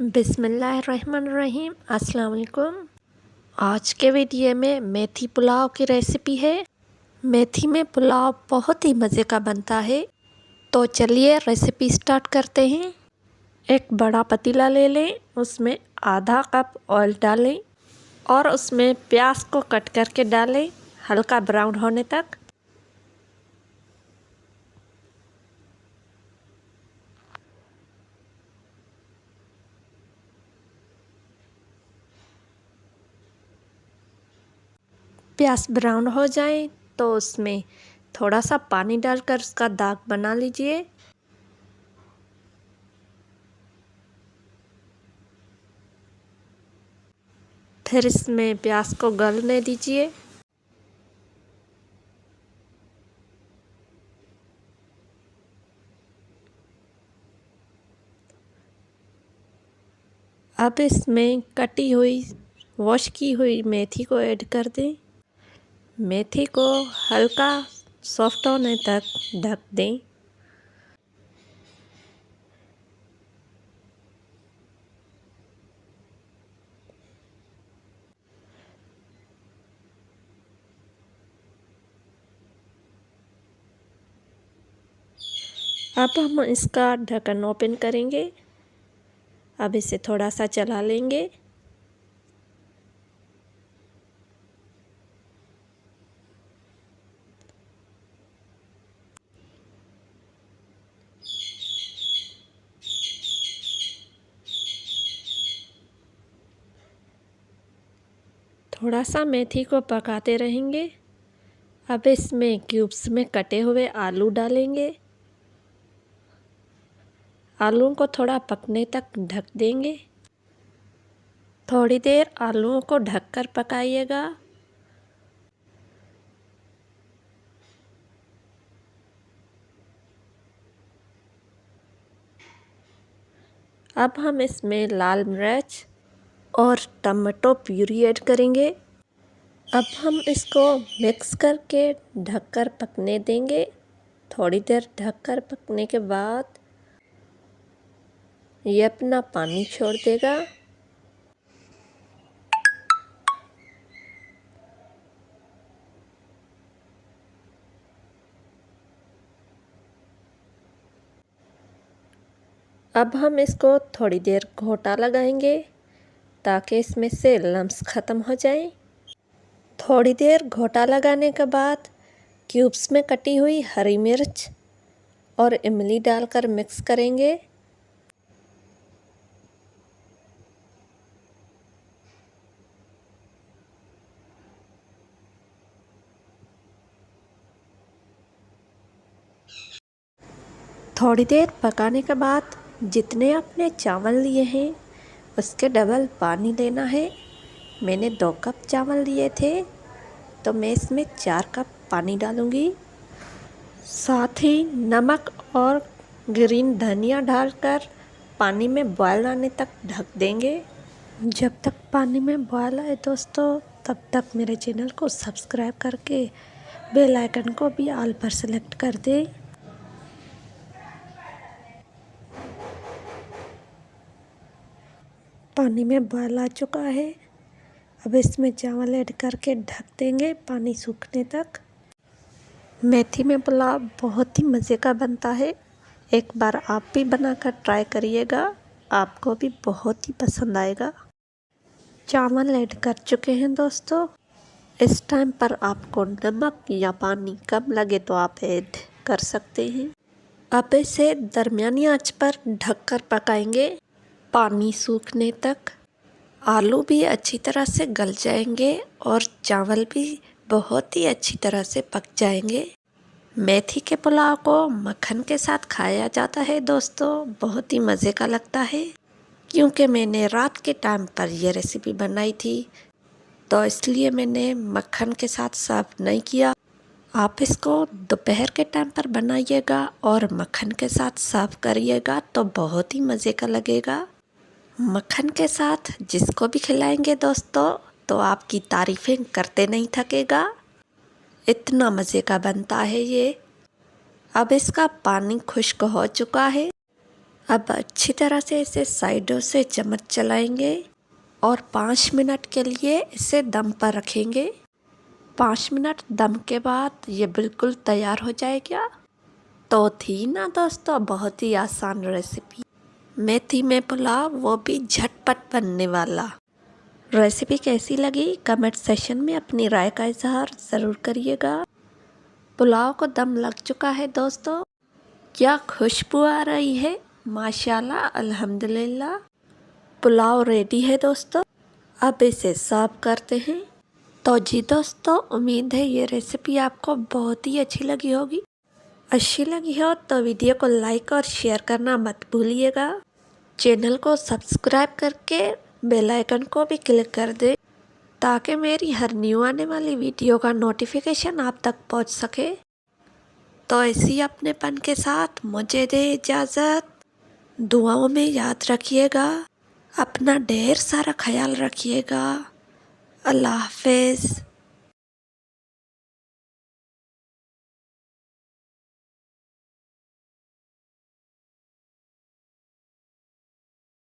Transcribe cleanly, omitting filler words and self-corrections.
बिस्मिल्लाहिर्रहमानिर्रहीम। अस्सलाम वालेकुम। आज के वीडियो में मेथी पुलाव की रेसिपी है। मेथी में पुलाव बहुत ही मज़े का बनता है। तो चलिए रेसिपी स्टार्ट करते हैं। एक बड़ा पतीला ले लें, उसमें आधा कप ऑयल डालें और उसमें प्याज को कट करके डालें हल्का ब्राउन होने तक। प्याज ब्राउन हो जाए तो उसमें थोड़ा सा पानी डालकर उसका दाग बना लीजिए। फिर इसमें प्याज को गलने दीजिए। अब इसमें कटी हुई वॉश की हुई मेथी को ऐड कर दें। मेथी को हल्का सॉफ्ट होने तक ढक दें। अब हम इसका ढक्कन ओपन करेंगे। अब इसे थोड़ा सा चला लेंगे। थोड़ा सा मेथी को पकाते रहेंगे। अब इसमें क्यूब्स में कटे हुए आलू डालेंगे। आलूओं को थोड़ा पकने तक ढक देंगे। थोड़ी देर आलूओं को ढककर पकाइएगा। अब हम इसमें लाल मिर्च और टमाटो प्यूरी ऐड करेंगे। अब हम इसको मिक्स करके ढककर पकने देंगे। थोड़ी देर ढककर पकने के बाद ये अपना पानी छोड़ देगा। अब हम इसको थोड़ी देर घोटा लगाएंगे ताकि इसमें से लम्स ख़त्म हो जाए। थोड़ी देर घोटा लगाने के बाद क्यूब्स में कटी हुई हरी मिर्च और इमली डालकर मिक्स करेंगे। थोड़ी देर पकाने के बाद जितने आपने चावल लिए हैं उसके डबल पानी लेना है। मैंने 2 कप चावल लिए थे तो मैं इसमें 4 कप पानी डालूँगी। साथ ही नमक और ग्रीन धनिया डालकर पानी में बॉयल आने तक ढक देंगे। जब तक पानी में बॉयल आए दोस्तों, तब तक मेरे चैनल को सब्सक्राइब करके बेल आइकन को भी ऑल पर सेलेक्ट कर दें। पानी में बॉयल आ चुका है। अब इसमें चावल ऐड करके ढक देंगे पानी सूखने तक। मेथी में पुलाव बहुत ही मज़े का बनता है। एक बार आप भी बनाकर ट्राई करिएगा, आपको भी बहुत ही पसंद आएगा। चावल ऐड कर चुके हैं दोस्तों। इस टाइम पर आपको नमक या पानी कम लगे तो आप ऐड कर सकते हैं। अब इसे दरमियानी आंच पर ढककर पकाएंगे पानी सूखने तक। आलू भी अच्छी तरह से गल जाएंगे और चावल भी बहुत ही अच्छी तरह से पक जाएंगे। मेथी के पुलाव को मक्खन के साथ खाया जाता है दोस्तों, बहुत ही मज़े का लगता है। क्योंकि मैंने रात के टाइम पर यह रेसिपी बनाई थी तो इसलिए मैंने मक्खन के साथ सर्व नहीं किया। आप इसको दोपहर के टाइम पर बनाइएगा और मक्खन के साथ सर्व करिएगा तो बहुत ही मज़े का लगेगा। मक्खन के साथ जिसको भी खिलाएंगे दोस्तों तो आपकी तारीफ़ें करते नहीं थकेगा। इतना मज़े का बनता है ये। अब इसका पानी खुश्क हो चुका है। अब अच्छी तरह से इसे साइडों से चम्मच चलाएंगे और 5 मिनट के लिए इसे दम पर रखेंगे। 5 मिनट दम के बाद ये बिल्कुल तैयार हो जाएगा। तो थी ना दोस्तों बहुत ही आसान रेसिपी, मेथी में पुलाव, वो भी झटपट बनने वाला। रेसिपी कैसी लगी कमेंट सेशन में अपनी राय का इजहार ज़रूर करिएगा। पुलाव को दम लग चुका है दोस्तों, क्या खुशबू आ रही है, माशाल्लाह अल्हम्दुलिल्लाह। पुलाव रेडी है दोस्तों, अब इसे सर्व करते हैं। तो जी दोस्तों, उम्मीद है ये रेसिपी आपको बहुत ही अच्छी लगी होगी। अच्छी लगी हो तो वीडियो को लाइक और शेयर करना मत भूलिएगा। चैनल को सब्सक्राइब करके बेल आइकन को भी क्लिक कर दे ताकि मेरी हर न्यू आने वाली वीडियो का नोटिफिकेशन आप तक पहुंच सके। तो इसी अपनेपन के साथ मुझे दे इजाज़त। दुआओं में याद रखिएगा, अपना ढेर सारा ख्याल रखिएगा। अल्लाह हाफिज़।